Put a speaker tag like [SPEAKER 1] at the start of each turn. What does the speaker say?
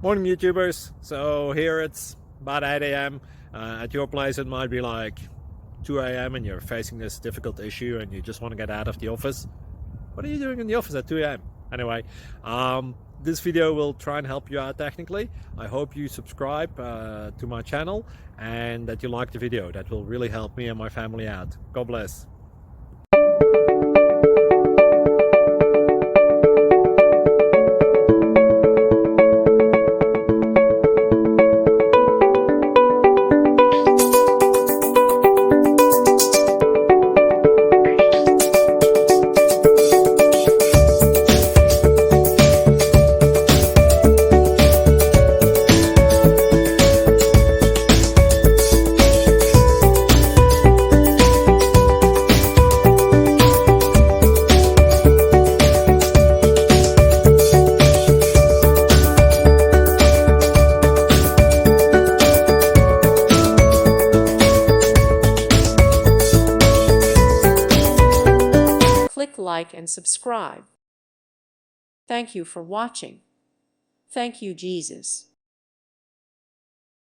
[SPEAKER 1] Morning YouTubers. So here it's about 8 a.m. At your place it might be like 2 a.m. and you're facing this difficult issue and you just want to get out of the office. What are you doing in the office at 2 a.m.? Anyway, this video will try and help you out technically. I hope you subscribe to my channel and that you like the video. That will really help me and my family out. God bless.
[SPEAKER 2] Click like and subscribe. Thank you for watching. Thank you, Jesus.